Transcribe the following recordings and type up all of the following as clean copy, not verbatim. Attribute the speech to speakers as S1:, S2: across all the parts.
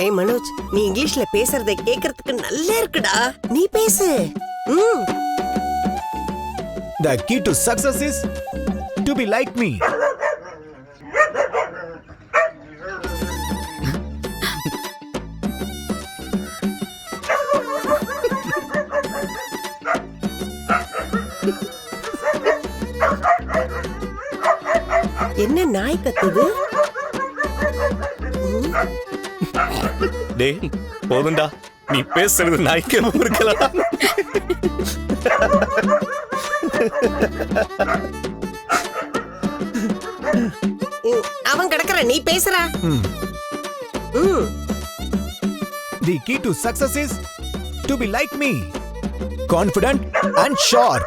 S1: ஏய் மனோஜ், நீ இங்கிலீஷ்ல பேசுறதை கேக்குறதுக்கு நல்லா இருக்குடா. நீ பேசு.
S2: The key to success is to be like me.
S1: என்ன நாய் கத்துது?
S3: டேய் போதும்டா, நீ பேசுறது நாய்க்கு இருக்கலாம்.
S1: அவன் கிடக்குற, நீ பேசுறா.
S2: The key to success is to be like me. Confident and sure.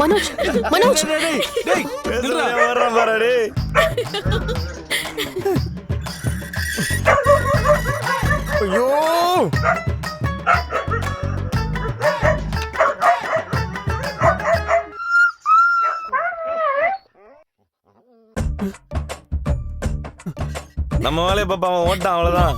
S4: Manoj, Manoj,
S3: வர்றேன் பாரு. டேய் ஐயோ, நம்ம வேலையை பாப்பா, அவன் ஓட்டான், அவ்வளவுதான்.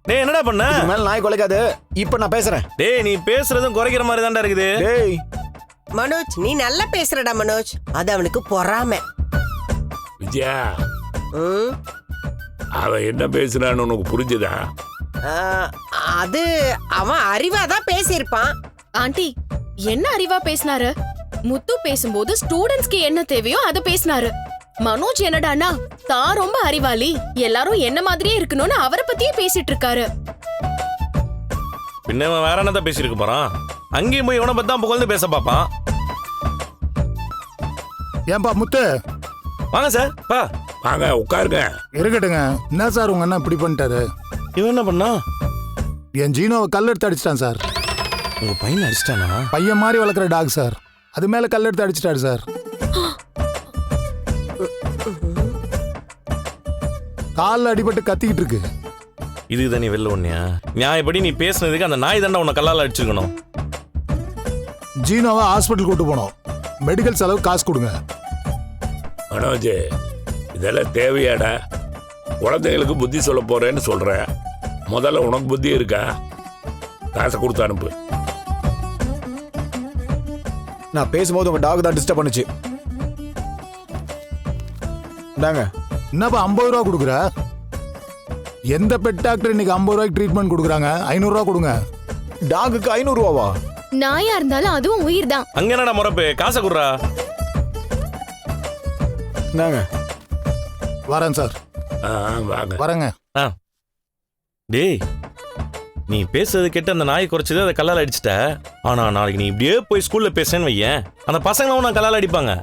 S3: டேய் என்னடா பண்ண?
S2: மேல நாய் குலைக்காது. இப்ப நான் பேசுறேன்.
S3: டேய் நீ பேசுறதும் குறைக்கிற மாதிரி தான்டா இருக்குது.
S2: டேய்
S1: மனோஜ், நீ நல்லா பேசுறடா மனோஜ். அது அவனுக்கு பொறாமை.
S5: விஜயா,
S1: ம்,
S5: அவன் என்ன பேசுறான்னு உனக்கு புரிஞ்சுதா?
S1: அது அவன் அறிவாதான் பேசியிருப்பான்.
S4: ஆண்டி என்ன அறிவா பேசினாரு? முத்து பேசும்போது ஸ்டூடெண்ட்ஸ்க்கு என்ன தேவையோ அதை பேசினாரு. மனோஜ் என்னடானா தான் ரொம்ப அறிவாளி, எல்லாரும் என்ன மாதிரியே இருக்கணும்னு அவரை பத்தியே பேசிட்டு இருக்காரு.
S3: பின்ன இவன் வேற என்னதான் பேசிருக்க போறான்? அங்கேயும் போய் இவனை பத்தி தான் புகழ்ந்து பேச பாப்பான்.
S6: ஏன்பா முத்து?
S3: வாங்க சார், பா
S5: வாங்க உட்காருங்க.
S6: இருக்கட்டுங்க. என்ன சார் உங்க அண்ணன் இப்படி பண்ணிட்டாரு?
S3: இவன் என்ன பண்ணா?
S6: என் ஜீனோவை கல் எடுத்து அடிச்சிட்டான் சார்.
S3: உங்க பையன் அடிச்சிட்டானா?
S6: பையன் மாதிரி வளர்க்குற டாக் சார். அது மேல கல் எடுத்து அடிச்சிட்டாரு சார். காலில் அடிபட்டு கத்திக்கிட்டு இருக்கு.
S3: இதுதான் நீ வெளில ஒண்ணியா? நியாயப்படி நீ பேசுனதுக்கு அந்த நாய் தாண்டா உன்னை கல்லால அடிச்சிருக்கணும்.
S6: ஜீனோவை ஹாஸ்பிட்டல் கூட்டு போனோம். மெடிக்கல் செலவு காசு கொடுங்க.
S5: மனோஜ், இதெல்லாம் தேவையாடா? குழந்தைகளுக்கு புத்தி சொல்ல போறேன்னு சொல்ற. முதல்ல உனக்கு புத்தி இருக்கா? காசை கொடுத்து அனுப்பு.
S2: நான் பேசும்போது உங்க டாக் தான் டிஸ்டர்ப் பண்ணுச்சு. இந்தாங்க.
S6: என்னப்பா 50 ரூபா கொடுக்குற? எந்த பெட் டாக்டர் இன்னைக்கு 50 ரூபாய்க்கு ட்ரீட்மெண்ட் கொடுக்குறாங்க? 500 ரூபா கொடுங்க.
S2: டாகுக்கு 500 ரூபாவா?
S4: நாயா இருந்தாலும் அதுவும் உயிர் தான்.
S3: அங்க என்னடா முறப்பு? காசை குடுறா.
S2: இந்தாங்க.
S6: வரேன் சார்.
S5: வாங்க.
S6: வரேங்க.
S3: டேய் நீ பேசுறது கேட்டு அந்த நாய் குறைச்சது அதை கல்லால அடிச்சிட்ட. ஆனா நாளைக்கு நீ இப்படியே போய் ஸ்கூல்ல பேசுறேன்னு வையேன், அந்த பசங்களும் உன்னை கல்லால அடிப்பாங்க.